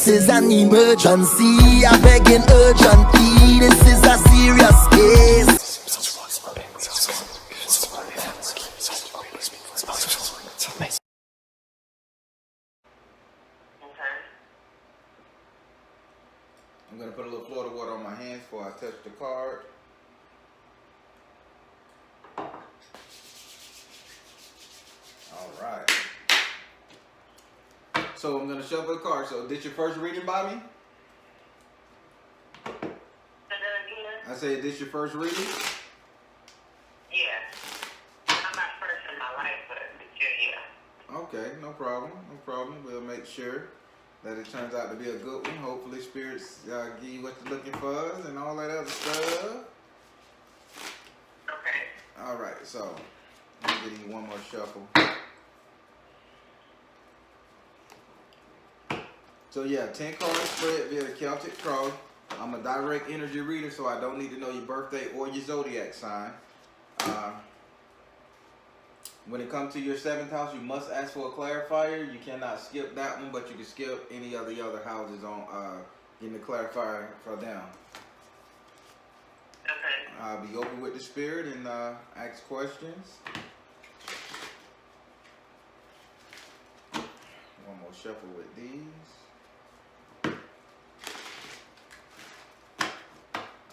is an emergency. I begging urgently. This is a serious case. I'm going to put a little Florida water on my hands before I touch the card. Alright. So I'm going to shuffle the card. So this your first reading by me? I said this your first reading? Yeah. I'm not first in my life, but yeah. Okay, no problem. No problem. We'll make sure that it turns out to be a good one. Hopefully spirits give you what you're looking for and all that other stuff. Okay. Alright, so let me give you one more shuffle. So yeah, 10 cards spread via the Celtic Cross. I'm a direct energy reader, so I don't need to know your birthday or your zodiac sign. When it comes to your 7th house, you must ask for a clarifier. You cannot skip that one, but you can skip any of the other houses on getting the clarifier for them. Okay. I'll be open with the spirit and ask questions. One more shuffle with these.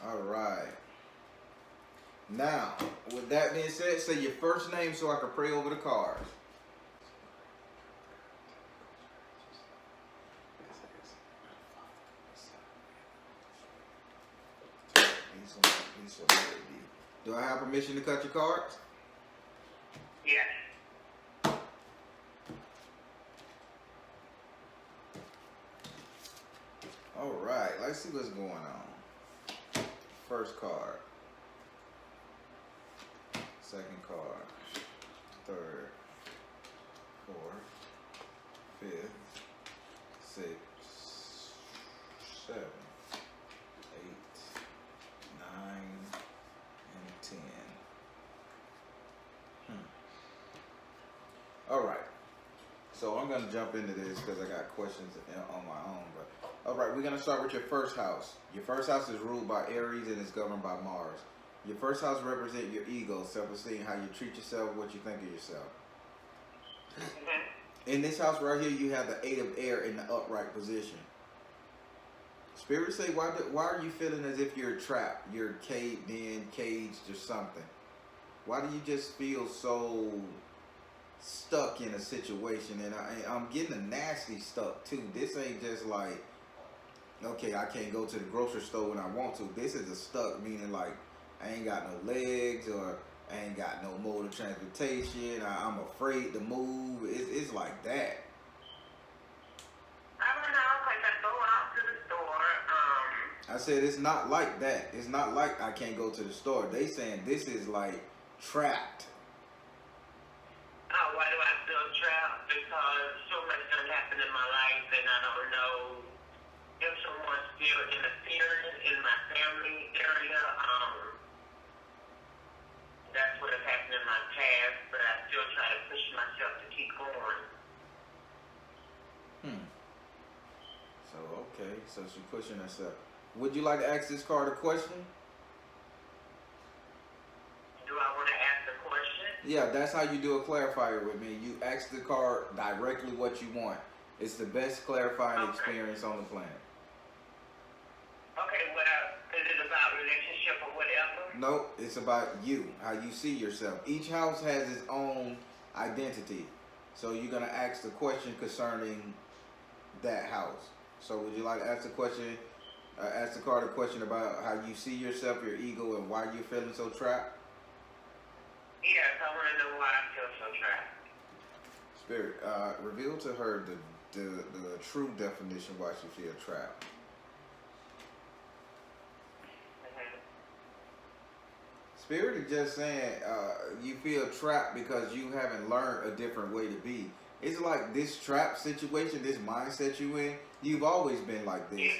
All right. Now, with that being said, say your first name so I can pray over the cards. Do I have permission to cut your cards? Yes. All right, let's see what's going on. First card. Second card. Third. Fourth. Fifth. Sixth. 7. 8. 9. And 10. All right. So I'm going to jump into this because I got questions on my own. But all right, we're going to start with your first house. Your first house is ruled by Aries and is governed by Mars. Your first house represents your ego, self-esteem, how you treat yourself, what you think of yourself. In this house right here, you have the 8 of air in the upright position. Spirits say, why are you feeling as if you're trapped? You're caved in, caged, or something. Why do you just feel so stuck in a situation? And I'm getting a nasty stuck too. This ain't just like, okay, I can't go to the grocery store when I want to. This is a stuck, meaning like I ain't got no legs or I ain't got no mode of transportation. I'm afraid to move. It's like that. I don't know, like I go out to the store. I said it's not like that. It's not like I can't go to the store. They saying this is like trapped. Oh, why do I feel trapped? Because so much done happened in my life and I don't know if someone's still interfering in my family area. That's what has happened in my past, but I still try to push myself to keep going. So, okay. So she's pushing herself. Would you like to ask this card a question? Do I want to ask a question? Yeah, that's how you do a clarifier with me. You ask the card directly what you want. It's the best clarifying experience on the planet. Okay, is it about relationship or whatever? Nope, it's about you, how you see yourself. Each house has its own identity. So you're going to ask the question concerning that house. So would you like to ask the question, ask the card a question about how you see yourself, your ego, and why you're feeling so trapped? Yes, I want to know why I feel so trapped. Spirit, reveal to her the true definition why she feels trapped. Spirit is just saying you feel trapped because you haven't learned a different way to be. It's like this trap situation, this mindset you in, you've always been like this.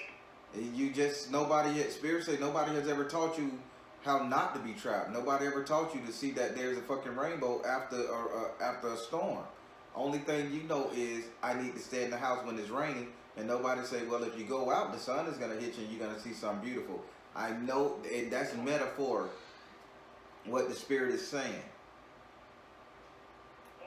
You just, Spirit say nobody has ever taught you how not to be trapped. Nobody ever taught you to see that there's a fucking rainbow after a storm. Only thing you know is I need to stay in the house when it's raining And nobody say, well, if you go out, the sun is gonna hit you and you're gonna see something beautiful. I know that's a metaphor. What the spirit is saying.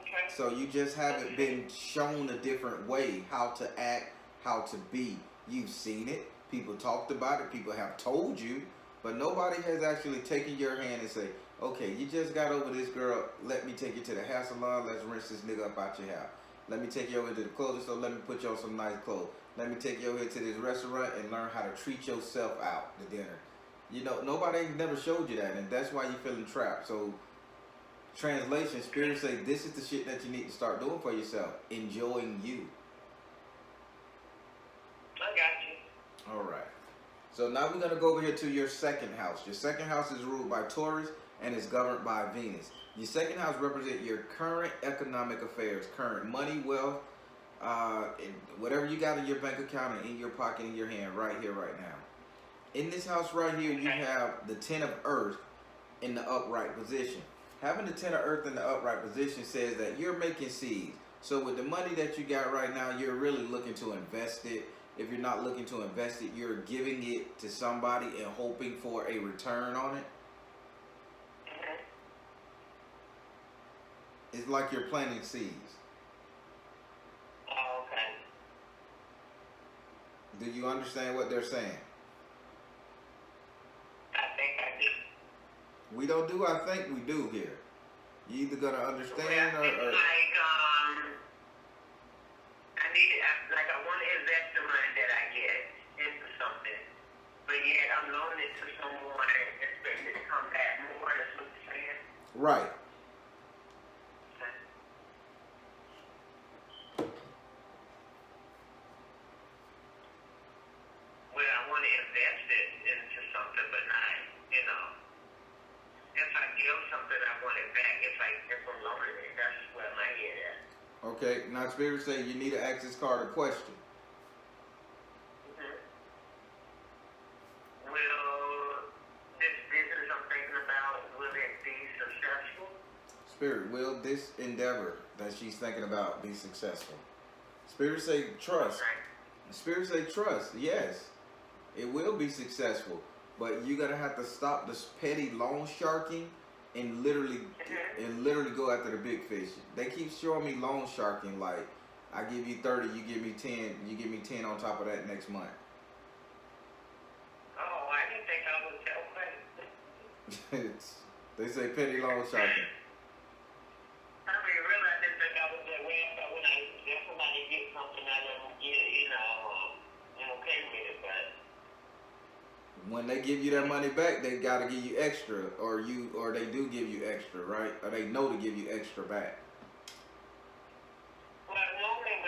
Okay. So you just haven't been shown a different way how to act, how to be. You've seen it. People talked about it. People have told you, but nobody has actually taken your hand and say, okay, you just got over this girl. Let me take you to the hair salon. Let's rinse this nigga up out your hair. Let me take you over to the clothing store. Let me put you on some nice clothes. Let me take you over here to this restaurant and learn how to treat yourself out to dinner. You know, nobody never showed you that, and that's why you're feeling trapped. So, translation, Spirit say this is the shit that you need to start doing for yourself. Enjoying you. I got you. All right. So now we're going to go over here to your second house. Your second house is ruled by Taurus and is governed by Venus. Your second house represents your current economic affairs, current money, wealth, whatever you got in your bank account and in your pocket, in your hand, right here, right now. In this house right here, you have the Ten of Earth in the upright position. Having the Ten of Earth in the upright position says that you're making seeds. So with the money that you got right now, you're really looking to invest it. If you're not looking to invest it, you're giving it to somebody and hoping for a return on it. It's like you're planting seeds. Oh, okay. Do you understand what they're saying? I think I do. We don't do I think we do here. You either gonna understand Well, or it's like, I want to invest the money that I get into something, but yet I'm loaning it to someone and expecting it to come back more. That's what you're saying? right. Okay. Well, I want to invest it into something, but not, if I give something, I want it back. It's like if I'm loaning it, that's where my head at. Okay, now Spirit say you need to ask this card a question. Will this business I'm thinking about, will it be successful? Spirit, will this endeavor that she's thinking about be successful? Spirit say trust. Okay. Spirit say trust. Yes, it will be successful, but you're gonna have to stop this petty loan sharking and literally go after the big fish. They keep showing me loan sharking like I give you 30, you give me 10, you give me 10 on top of that next month. Oh, I didn't think I was that way. They say petty loan sharking. I mean, really, I didn't think I was that way. I thought when if somebody gets something, I let them get it, I'm okay with it, but When they give you that money back, they gotta give you extra, or they do give you extra, right? Or they know to give you extra back. well, normally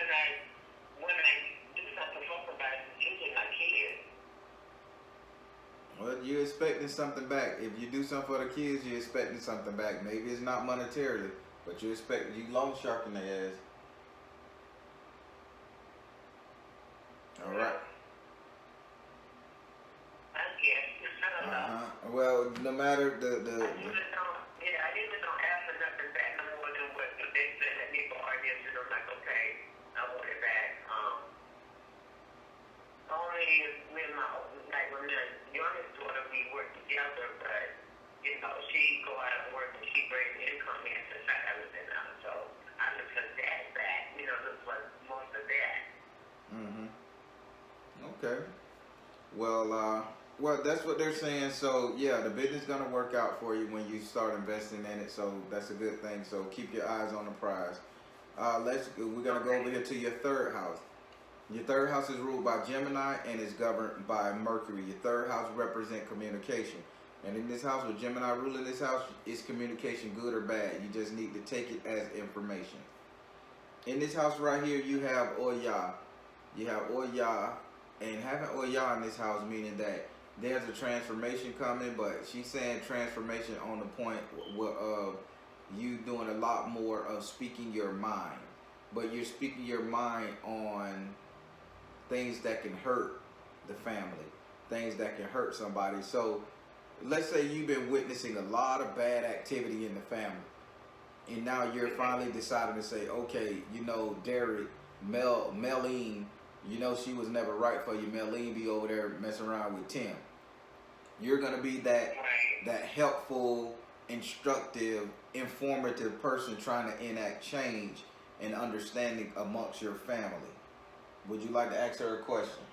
when I do something for somebody, it's usually my kids. Well, you're expecting something back. If you do something for the kids, you're expecting something back. Maybe it's not monetarily, but you loan sharking their ass. All right. I guess. I don't know. Well, no matter I usually don't ask for nothing back no more than what they said that me for audience, and I'm like, okay, I want it back. Only when when the youngest daughter, we work together, but, she go out and work and she brings income in since I haven't been out, so I look for that back, look for most of that. Okay. Well, that's what they're saying. So yeah, the business is gonna work out for you when you start investing in it. So that's a good thing. So keep your eyes on the prize. We're gonna go over here to your third house. Your third house is ruled by Gemini and is governed by Mercury. Your third house represents communication. And in this house, with Gemini ruling this house, is communication good or bad? You just need to take it as information. In this house right here, you have Oya. You have Oya. And having Oya in this house meaning that there's a transformation coming, but she's saying transformation on the point of you doing a lot more of speaking your mind. But you're speaking your mind on things that can hurt the family, things that can hurt somebody. So let's say you've been witnessing a lot of bad activity in the family, and now you're finally deciding to say, okay, Derek, Melene, You know she was never right for you. Melene be over there messing around with Tim. You're gonna be that helpful, instructive, informative person trying to enact change and understanding amongst your family. Would you like to ask her a question?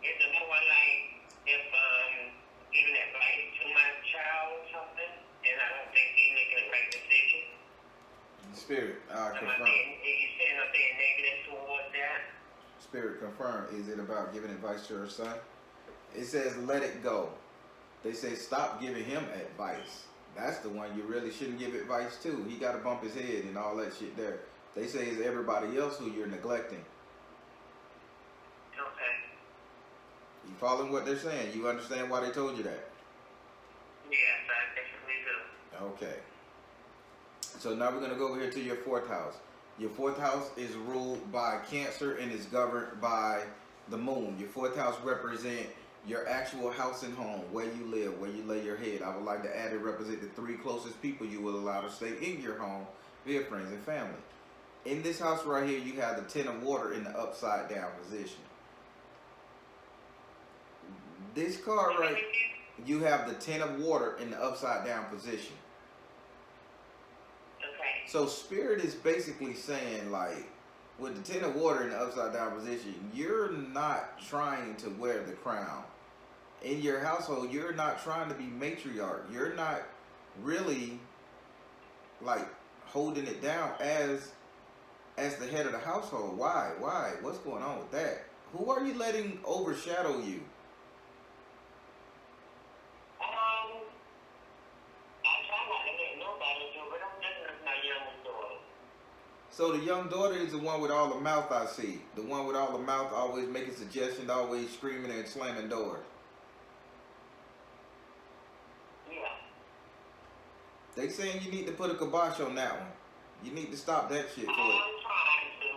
Is it more like if giving advice to my child or something, and I don't think he's making the right decision? Spirit, confirm. Are you saying I'm being negative towards that? Spirit, confirm. Is it about giving advice to her son? It says let it go. They say stop giving him advice. That's the one you really shouldn't give advice to. He got to bump his head and all that shit there. They say it's everybody else who you're neglecting. Okay. You following what they're saying? You understand why they told you that? Yes, I definitely do. Okay. So now we're going to go over here to your 4th house. Your 4th house is ruled by Cancer and is governed by the moon. Your 4th house represent your actual house and home, where you live, where you lay your head. I would like to add it represent the 3 closest people you will allow to stay in your home, via friends and family. In this house right here, you have the 10 of water in the upside down position. This card right, you have the 10 of water in the upside down position. Okay. So Spirit is basically saying, like, with the 10 of water in the upside down position, you're not trying to wear the crown. In your household, you're not trying to be matriarch. You're not really, like, holding it down as the head of the household. Why? What's going on with that? Who are you letting overshadow you? I try not to let nobody do, but I'm just with my youngest daughter. So the young daughter is the one with all the mouth I see. The one with all the mouth, always making suggestions, always screaming and slamming doors. Yeah. They saying you need to put a kibosh on that one. You need to stop that shit for it. I'm trying to.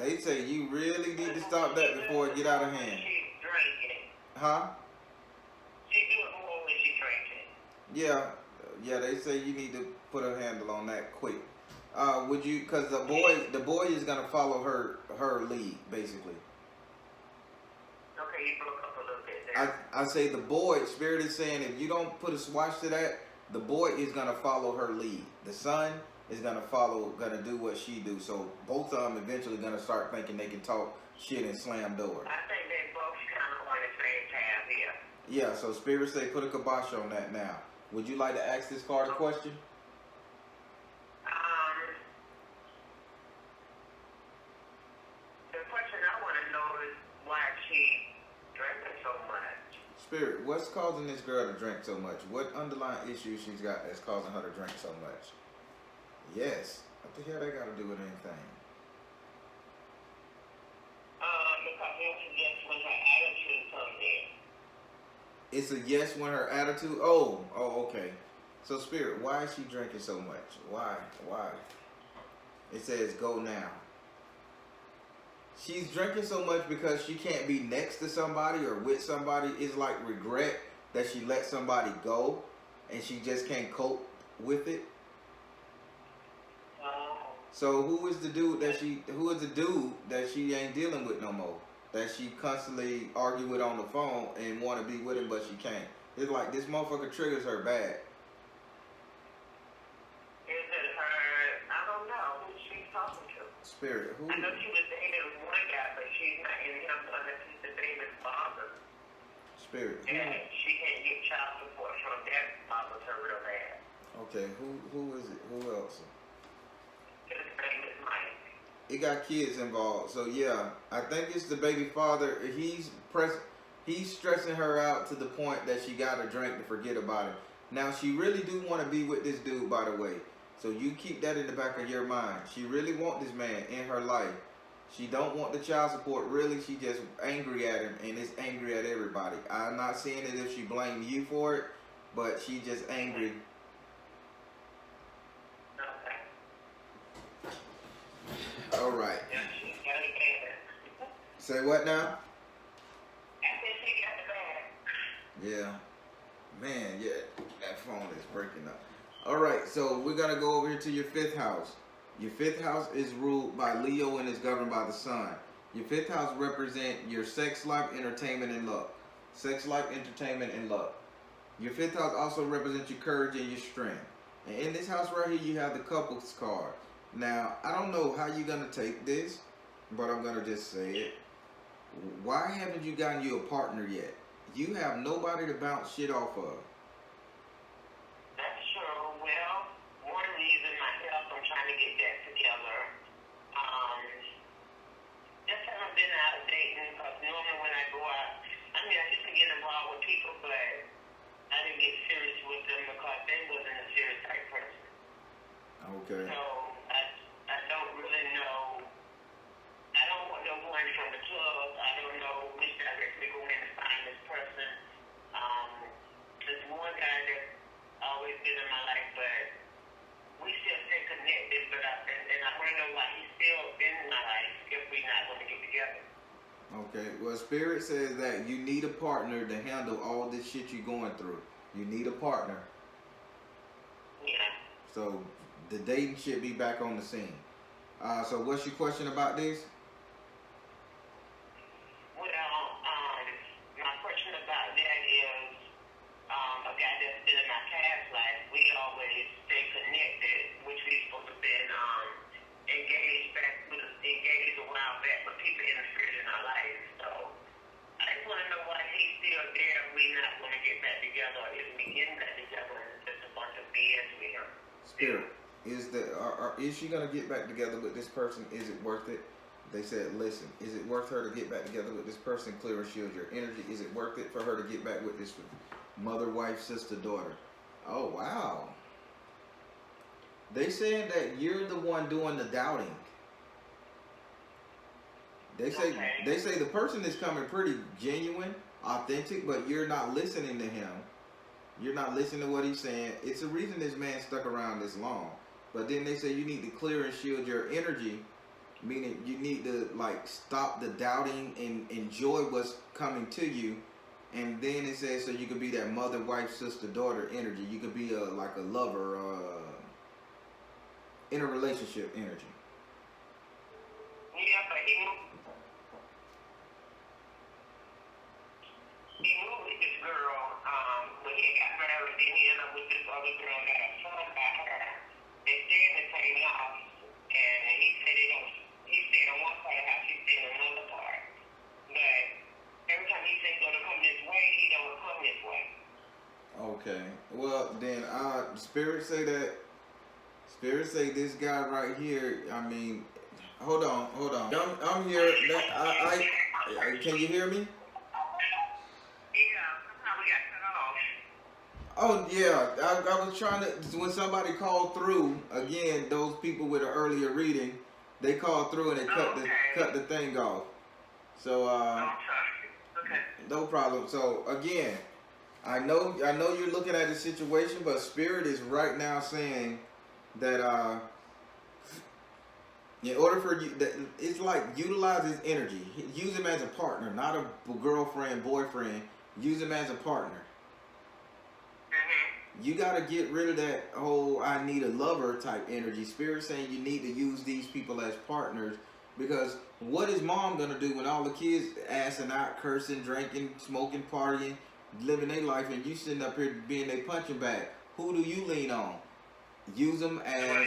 They say you really need to stop that before it get out of hand. She's drinking. Huh? She do it more when she's drinking. Yeah, they say you need to put a handle on that quick. Would you, cause the boy is gonna follow her lead, basically. Okay, you broke up a little bit there. I say the boy, Spirit is saying if you don't put a swatch to that, the boy is gonna follow her lead. The son is gonna do what she do. So both of them eventually gonna start thinking they can talk shit and slam doors. I think they both kind of on the same path here. Yeah, so Spirit say put a kibosh on that now. Would you like to ask this card a question? The question I want to know is why she drinking so much. Spirit, what's causing this girl to drink so much? What underlying issue she's got that's causing her to drink so much? Yes. What the hell they got to do with anything? Because it's just when her attitude comes in. It's a yes when her attitude. Oh, okay. So Spirit, why is she drinking so much? Why? It says go now. She's drinking so much because she can't be next to somebody or with somebody. It's like regret that she let somebody go and she just can't cope with it. So who is the dude that she ain't dealing with no more? That she constantly argue with on the phone and want to be with him, but she can't. It's like this motherfucker triggers her bad. Is it her? I don't know who she's talking to. Spirit, who? I know she was dating one guy, but she's not in him unless he's the baby's father. Spirit. And she can't get child support from that bothers her real bad. Okay, who is it? Who else? His name is Mike. It got kids involved, so yeah, I think it's the baby father. He's stressing her out to the point that she got to drink to forget about it. Now she really do want to be with this dude, by the way. So you keep that in the back of your mind. She really want this man in her life. She don't want the child support. Really, she just angry at him and is angry at everybody. I'm not saying it if she blamed you for it, but she just angry. All right. Say what now? Yeah. Man, yeah. That phone is breaking up. All right, so we're gonna go over here to your fifth house. Your fifth house is ruled by Leo and is governed by the sun. Your fifth house represent your sex life, entertainment, and luck. Sex life, entertainment, and luck. Your fifth house also represents your courage and your strength. And in this house right here, you have the couples card. Now, I don't know how you're gonna take this, but I'm gonna just say it. Why haven't you gotten you a partner yet? You have nobody to bounce shit off of. That's true. Well, one reason myself, I'm trying to get that together. Just haven't been out dating because normally when I go out, I mean, I used to get involved with people, but I didn't get serious with them because they wasn't a serious type person. Okay. So I don't really know. I don't want no one from the club. I don't know which direction to go in to find this person. There's one guy that always been in my life, but we still stay connected. But I want to know why he's still in my life if we're not going to get together. Okay. Well, Spirit says that you need a partner to handle all this shit you're going through. You need a partner. Yeah. So the dating should be back on the scene. So what's your question about this? Well, my question about that is, a guy that's been in my past life, we always stay connected, which we supposed to have been engaged a while back, but people interfered in our life. So I just want to know why he's still there. We're not going to get back together, or if we get back together, it's just a bunch of BS with him. Spirit, is she gonna get back together with this person? Is it worth it? They said, listen, is it worth her to get back together with this person? Clear and shield your energy. Is it worth it for her to get back with this mother, wife, sister, daughter? Oh wow. They saying that you're the one doing the doubting. They say the person is coming pretty genuine, authentic, but you're not listening to him. You're not listening to what he's saying. It's the reason this man stuck around this long. But then they say you need to clear and shield your energy, meaning you need to like stop the doubting and enjoy what's coming to you. And then it says so you could be that mother, wife, sister, daughter energy. You could be like a lover, in a relationship energy. Yeah, but he moved with this girl when he got married. Then he ended up with this other girl that got a son by her. They stay in the same house, and he said he stayed on one part of the house, he stayed on another part. But every time he said he's gonna come this way, he don't come this way. Okay. Well, then Spirit say this guy right here. I mean, hold on. I'm here. Can you hear me? Yeah, somehow we got cut off. Oh yeah, I was trying to. When somebody called through again, those people with an earlier reading, they called through and they cut the thing off. So Okay. no problem. So again, I know you're looking at the situation, but Spirit is right now saying that in order for you, that it's like utilize his energy. Use him as a partner, not a girlfriend, boyfriend. Use him as a partner. You got to get rid of that whole I need a lover type energy. Spirit saying you need to use these people as partners, because what is mom going to do when all the kids assing out, cursing, drinking, smoking, partying, living their life, and you sitting up here being their punching bag? Who do you lean on? Use them as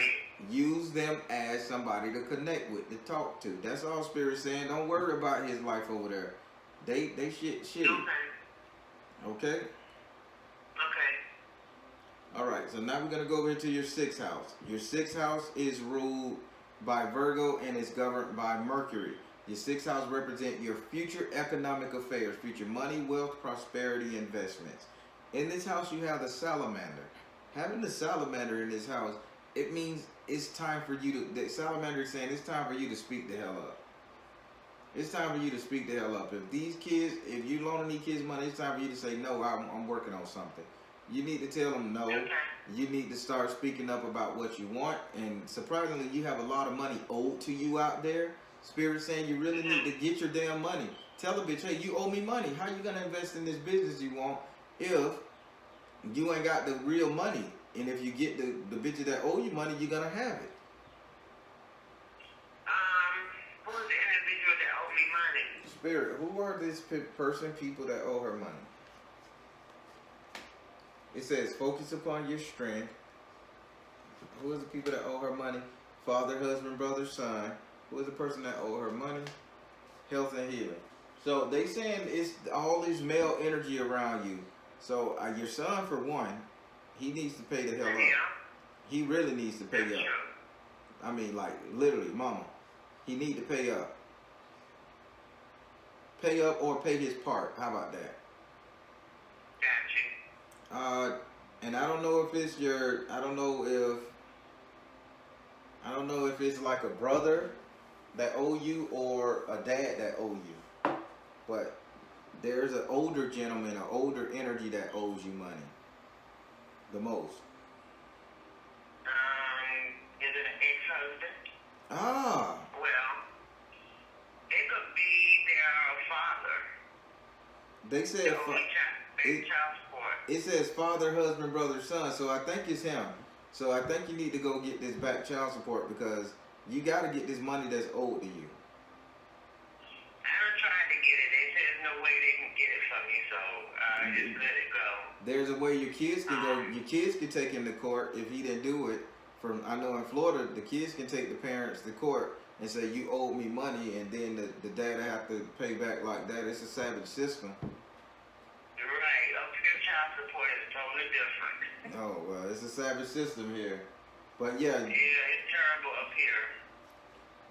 somebody to connect with, to talk to. That's all Spirit's saying. Don't worry about his life over there. They shitty. Okay? All right, so now we're going to go over into your sixth house. Your sixth house is ruled by Virgo and is governed by Mercury. Your sixth house represents your future economic affairs, future money, wealth, prosperity, investments. In this house, you have the salamander. Having the salamander in this house, it means it's time for you to, the salamander is saying it's time for you to speak the hell up. It's time for you to speak the hell up. If you loaning these kids money, it's time for you to say, no, I'm working on something. You need to tell them no. You need to start speaking up about what you want. And surprisingly, you have a lot of money owed to you out there. Spirit saying you really need to get your damn money. Tell a bitch, hey, you owe me money. How you going to invest in this business you want if you ain't got the real money? And if you get the bitches that owe you money, you're gonna have it. Who is the individual that owed me money? Spirit, who are this people that owe her money? It says, focus upon your strength. Who is the people that owe her money? Father, husband, brother, son. Who is the person that owe her money? Health and healing. So they saying it's all this male energy around you. So your son, for one, he needs to pay the hell up. He really needs to pay up. I mean, like, literally, mama. He need to pay up. Pay up or pay his part. How about that? Gotcha. And I don't know if it's I don't know if it's like a brother that owe you or a dad that owe you. But there's an older gentleman, an older energy that owes you money. The most. Is it an ex-husband? Ah. Well, it could be their father. They said child support. it says father, husband, brother, son. So I think it's him. So I think you need to go get this back child support because you got to get this money that's owed to you. I done tried to get it. They said there's no way they can get it from me, so I just let it go. There's a way your kids can go. Your kids can take him to court if he didn't do it. I know in Florida, the kids can take the parents to court and say you owe me money, and then the dad have to pay back like that. It's a savage system. Right. Up here, child support is totally different. Oh well, it's a savage system here. But yeah. Yeah, it's terrible up here.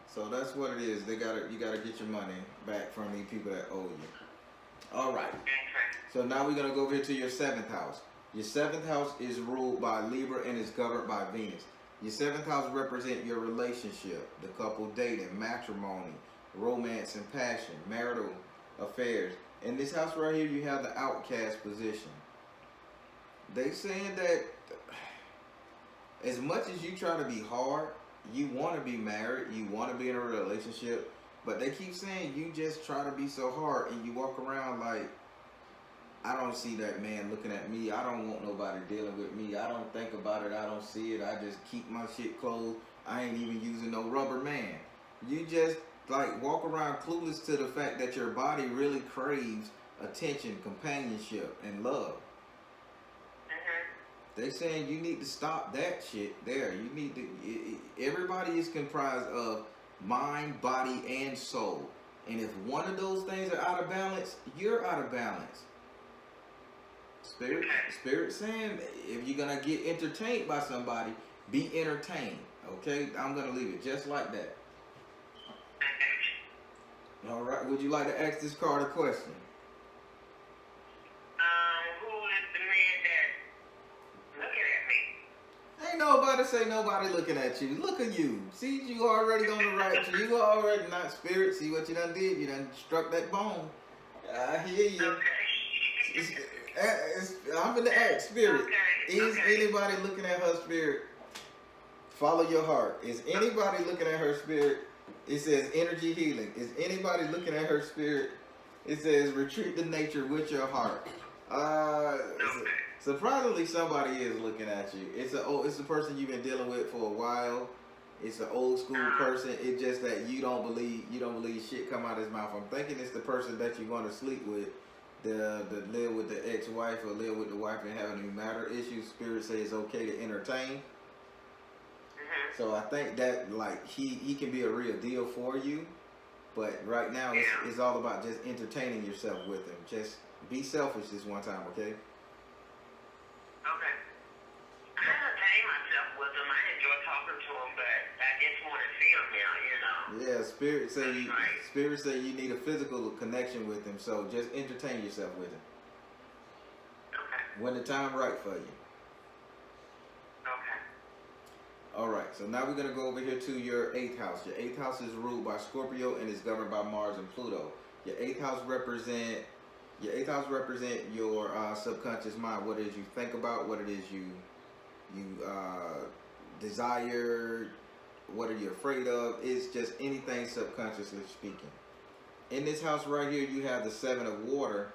So that's what it is. You gotta get your money back from these people that owe you. All right. Okay. So now we're gonna go over here to your 7th house. Your 7th house is ruled by Libra and is governed by Venus. Your 7th house represents your relationship, the couple dating, matrimony, romance and passion, marital affairs. In this house right here, you have the outcast position. They saying that as much as you try to be hard, you want to be married, you want to be in a relationship, but they keep saying you just try to be so hard and you walk around like, I don't see that man looking at me. I don't want nobody dealing with me. I don't think about it. I don't see it. I just keep my shit closed. I ain't even using no rubber man. You just like walk around clueless to the fact that your body really craves attention, companionship, and love. They saying you need to stop that shit there. You need to. Everybody is comprised of mind, body, and soul. And if one of those things are out of balance, you're out of balance. Spirit saying if you're gonna get entertained by somebody, be entertained. Okay, I'm gonna leave it just like that. All right. Would you like to ask this card a question? Who is the man that looking at me? Ain't nobody say nobody looking at you. Look at you. See, you already on the right. You already not spirit. See what you done did? You done struck that bone. I hear you. Okay. I'm gonna ask spirit. Okay. Is anybody looking at her spirit? Follow your heart. Is anybody looking at her spirit? It says energy healing. Is anybody looking at her spirit? It says retreat to nature with your heart. Surprisingly, somebody is looking at you. It's a person you've been dealing with for a while. It's an old school person. It's just that you don't believe shit come out of his mouth. I'm thinking it's the person that you want to sleep with, the live with the ex-wife or live with the wife and have any matter issues. Spirit says it's okay to entertain. So I think that like he can be a real deal for you, but right now it's all about just entertaining yourself with him. Just be selfish this one time, okay? Okay. I entertain myself with him. I enjoy talking to him, but I just want to see him now, you know. Yeah, spirit say you need a physical connection with him, so just entertain yourself with him. Okay. When the time right for you. Okay. All right, so now we're gonna go over here to your 8th house. Your 8th house is ruled by Scorpio and is governed by Mars and Pluto. Your 8th house represent your subconscious mind. What it is you think about, what it is you desire, what are you afraid of. It's just anything subconsciously speaking. In this house right here, you have the 7 of water.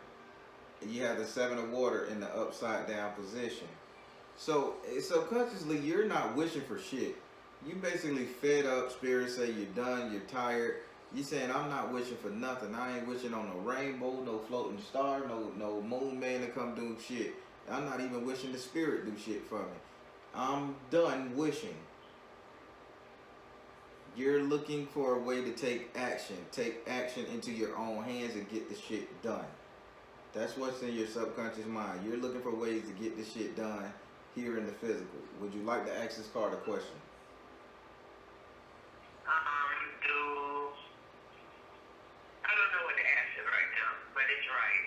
You have the 7 of water in the upside down position. So subconsciously, you're not wishing for shit. You basically fed up. Spirit say you're done. You're tired. You saying I'm not wishing for nothing. I ain't wishing on no rainbow, no floating star, no moon man to come do shit. I'm not even wishing the spirit do shit for me. I'm done wishing. You're looking for a way to take action. Take action into your own hands and get the shit done. That's what's in your subconscious mind. You're looking for ways to get this shit done here in the physical. Would you like to ask this card a question? I don't know what to answer right now, but it's right.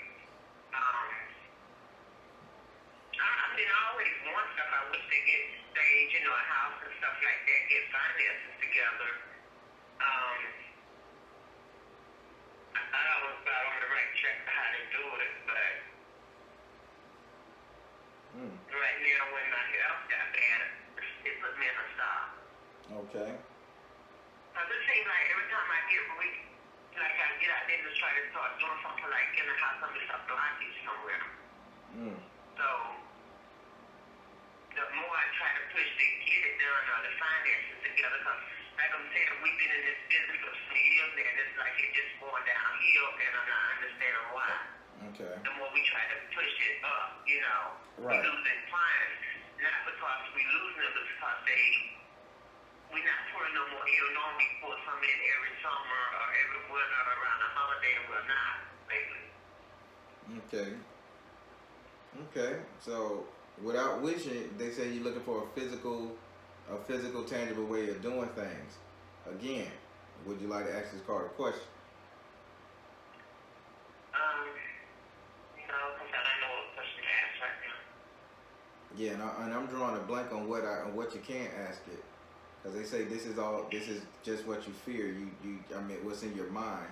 I mean, I always want stuff. I wish they get stage, you know, a house and stuff like that, get finances together. I always thought on the right track to how to do it, but right now when my health got bad, it put me in a stop. Okay. Because it seems like every time I get weak, like I get out there to try to start doing something like in the house, I'm just a blockage somewhere. So the more I try to push to get it done or the finances together, because like I'm saying, we've been in this business for some years and it's like it's just going downhill and I'm not understanding why. Okay. The more we try to push it up, you know, Right. we're losing clients. Not because we losing them, but because we're not pouring no more in. Normally we pour some in every summer or every winter around the holiday and we're not, lately. Okay. Okay. So without wishing, they say you're looking for a physical, tangible way of doing things. Again, would you like to ask this card a question? No, because I don't know what question to ask right now. Yeah, and I'm drawing a blank on what you can't ask it, because they say this is just what you fear. I mean, what's in your mind,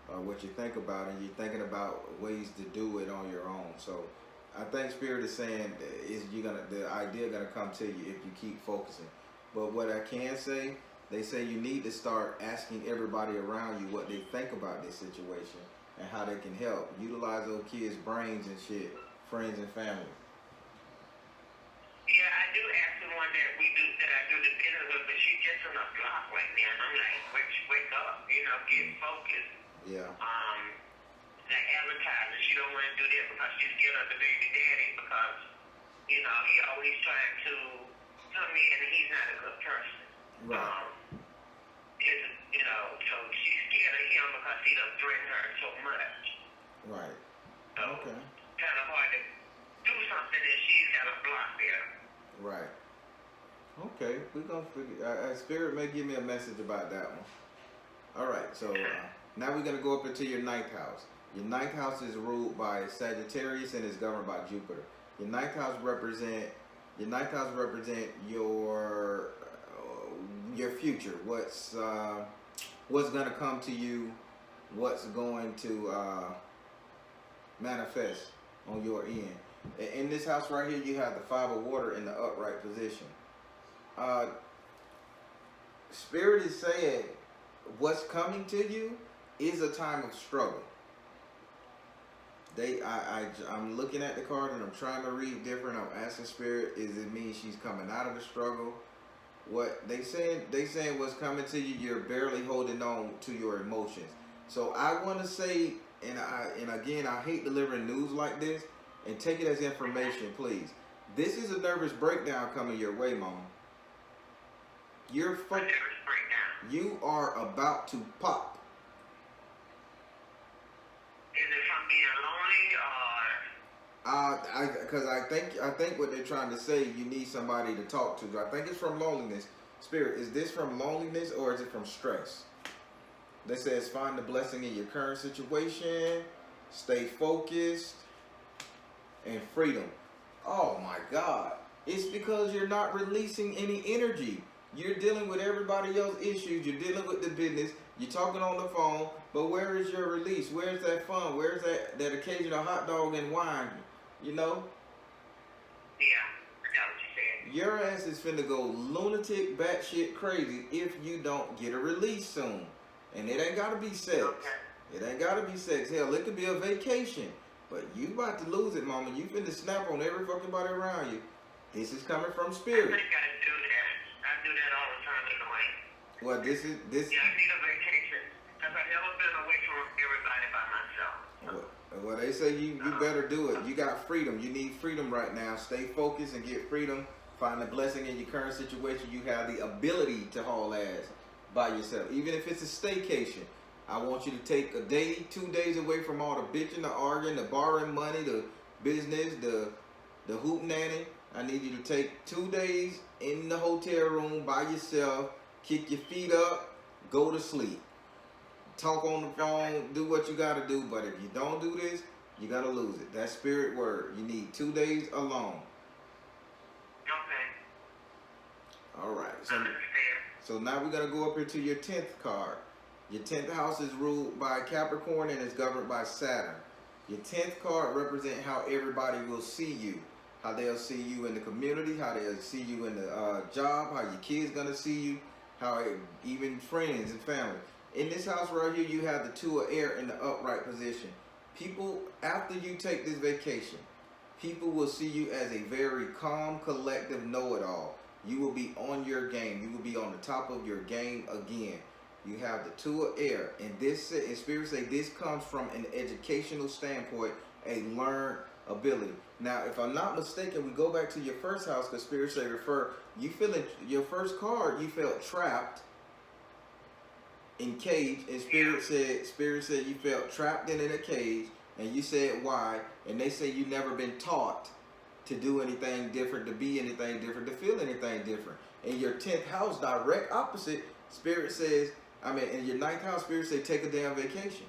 or what you think about, and you're thinking about ways to do it on your own. So, I think Spirit is saying the idea gonna come to you if you keep focusing. But what I can say, they say you need to start asking everybody around you what they think about this situation and how they can help. Utilize those kids' brains and shit, friends and family. Yeah, I do ask the one that I do the business with, but she's just on a block right now. And I'm like, wake up, you know, get focused. Yeah. Like advertising, she don't want to do that because she's scared of the baby daddy because, you know, he always trying to come in and he's not a good person. Right. You know, so she's scared of him because he done threatened her so much. Right. So Okay. kind of hard to do something and she's got a block there. Right. Okay, we're gonna figure. Spirit may give me a message about that one. All right, so now we're gonna go up into your ninth house. Your ninth house is ruled by Sagittarius and is governed by Jupiter. Your ninth house represent your future. What's gonna come to you? What's going to manifest on your end? In this house right here, you have the Five of Water in the upright position. Spirit is saying what's coming to you is a time of struggle. I'm looking at the card and I'm trying to read different. I'm asking Spirit, is it mean she's coming out of the struggle? What they saying what's coming to you, you're barely holding on to your emotions. So I want to say, and again, I hate delivering news like this, and take it as information, please. This is a nervous breakdown coming your way, Mama. You are about to pop. Is it from being lonely or? Because I think what they're trying to say, you need somebody to talk to. I think it's from loneliness. Spirit, is this from loneliness or is it from stress? They say it's find the blessing in your current situation, stay focused, and freedom. Oh my God. It's because you're not releasing any energy. You're dealing with everybody else's issues. You're dealing with the business. You're talking on the phone. But where is your release? Where's that fun? Where's that occasional hot dog and wine? You know? Yeah, I got what you're saying. Your ass is finna go lunatic, batshit crazy if you don't get a release soon. And it ain't gotta be sex. Okay. It ain't gotta be sex. Hell, it could be a vacation. But you about to lose it, Mama. You finna snap on every fucking body around you. This is coming from I spirit. think I do that. I do that all the time anyway. Well, this. Yeah, I need a vacation. Because I've never been away from everybody by myself. Well, they say you better do it. You got freedom. You need freedom right now. Stay focused and get freedom. Find a blessing in your current situation. You have the ability to haul ass by yourself. Even if it's a staycation. I want you to take a day, 2 days away from all the bitching, the arguing, the borrowing money, the business, the hoop nanny. I need you to take 2 days in the hotel room by yourself. Kick your feet up. Go to sleep. Talk on the phone, do what you gotta do, but if you don't do this, you gotta lose it. That's spirit word. You need 2 days alone. Okay. All right. I understand. So now we're gonna go up here to your 10th card. Your 10th house is ruled by Capricorn and is governed by Saturn. Your 10th card represents how everybody will see you. How they'll see you in the community, how they'll see you in the job, how your kids gonna see you, how even friends and family. In this house right here, you have the 2 of air in the upright position. People, after you take this vacation, people will see you as a very calm, collective know-it-all. You will be on your game. You will be on the top of your game again. You have the 2 of air. And this, in spirit say, this comes from an educational standpoint, a learned ability. Now, if I'm not mistaken, we go back to your first house, because spirit say you feeling, your first card, you felt trapped in cage, and spirit said you felt trapped in a cage, and you said why, and they say you never been taught to do anything different, to be anything different, to feel anything different. In your 10th house, direct opposite, spirit says, in your 9th house, spirit say take a damn vacation.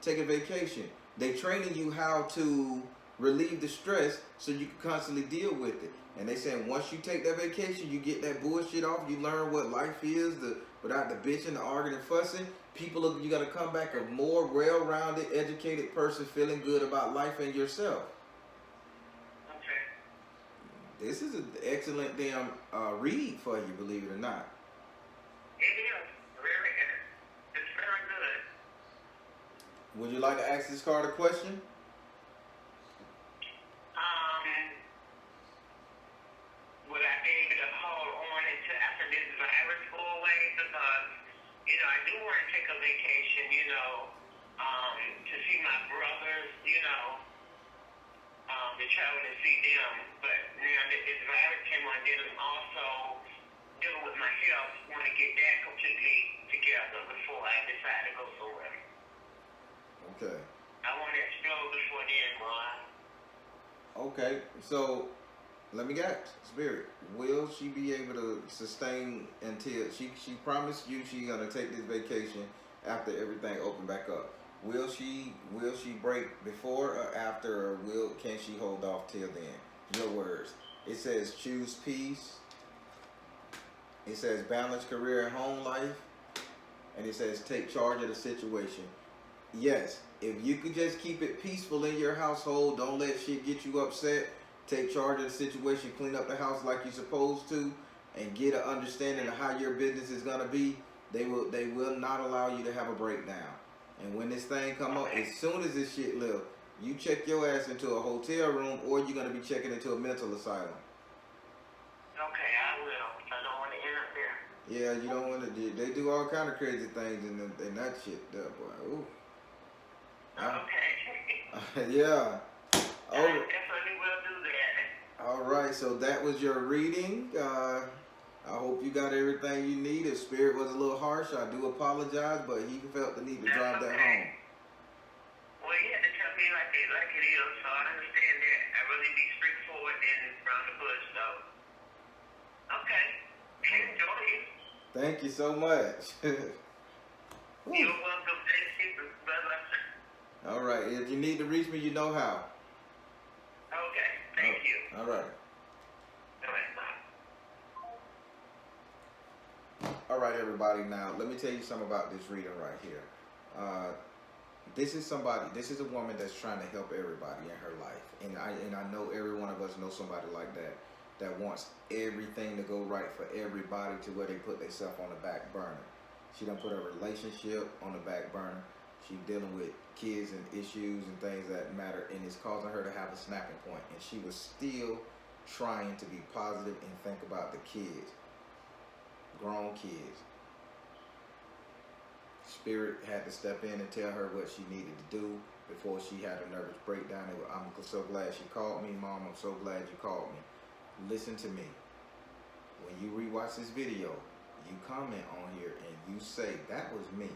Take a vacation. They training you how to relieve the stress so you can constantly deal with it. And they saying once you take that vacation, you get that bullshit off, you learn what life is, without the bitching, the arguing, and fussing. You gotta come back a more well-rounded, educated person, feeling good about life and yourself. Okay. This is an excellent damn read for you, believe it or not. It is. Very good. It's very good. Would you like to ask this card a question? Would I be able to hold on until after this virus go away? Because, I do want to take a vacation, to see my brothers, to travel and see them. But now that this virus came on, then I'm also dealing with my health. Want to get that completely together before I decide to go somewhere. Okay. I want to explore before then, boy. Okay, so let me get spirit. Will she be able to sustain until she promised you she's gonna take this vacation after everything open back up? Will she break before or after, or can she hold off till then? Your words. It says choose peace. It says balance career and home life, and it says take charge of the situation. Yes, if you could just keep it peaceful in your household, don't let shit get you upset. Take charge of the situation, clean up the house like you're supposed to, and get an understanding of how your business is gonna be. They will not allow you to have a breakdown. And when this thing come up, as soon as this shit live, you check your ass into a hotel room, or you're gonna be checking into a mental asylum. Okay, I will. I don't want to end up there. Yeah, you don't want to. They do all kind of crazy things in that shit, boy. Ooh. Okay. Yeah. I definitely will do that. All right, so that was your reading. I hope you got everything you need. If spirit was a little harsh, I do apologize, but he felt the need to drive that home. Well, you had to tell me like it is, so I understand that. I really be straightforward and round the bush, so. Okay. Enjoy it. Thank you so much. You're welcome. Thank you, brother. All right, if you need to reach me, you know how. Okay, thank you. All right. All right, everybody. Now, let me tell you something about this reading right here. This is a woman that's trying to help everybody in her life, and I know every one of us knows somebody like that wants everything to go right for everybody to where they put themselves on the back burner. She done put her relationship on the back burner. She's dealing with kids and issues and things that matter, and it's causing her to have a snapping point. And she was still trying to be positive and think about the kids, grown kids. Spirit had to step in and tell her what she needed to do before she had a nervous breakdown. I'm so glad she called me, Mom. I'm so glad you called me. Listen to me. When you rewatch this video, you comment on here and you say, that was me.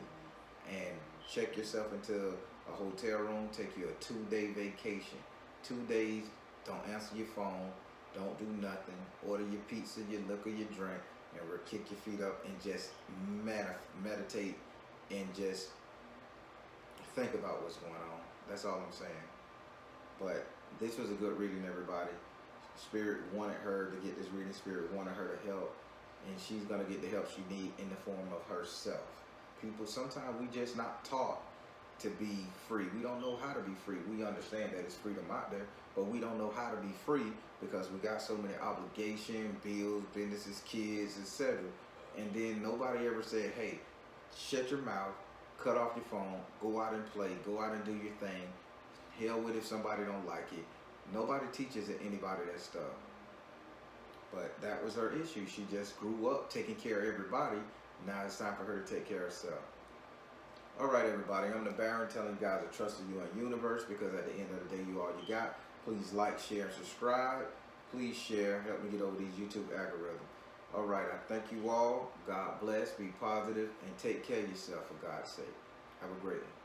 And check yourself into a hotel room, take you a 2-day vacation. 2 days, don't answer your phone, don't do nothing. Order your pizza, your liquor, your drink, and kick your feet up and just meditate and just think about what's going on. That's all I'm saying. But this was a good reading, everybody. Spirit wanted her to get this reading. Spirit wanted her to help. And she's going to get the help she needs in the form of herself. People, sometimes we just not taught to be free. We don't know how to be free. We understand that it's freedom out there, but we don't know how to be free because we got so many obligations, bills, businesses, kids, etc. And then nobody ever said, hey, shut your mouth, cut off your phone, go out and play, go out and do your thing. Hell with if somebody don't like it. Nobody teaches anybody that stuff. But that was her issue. She just grew up taking care of everybody. Now it's time for her to take care of herself. All right, everybody. I'm the Baron telling you guys to trust in you and universe, because at the end of the day, you all you got. Please like, share, and subscribe. Please share. Help me get over these YouTube algorithms. All right. I thank you all. God bless. Be positive and take care of yourself for God's sake. Have a great one.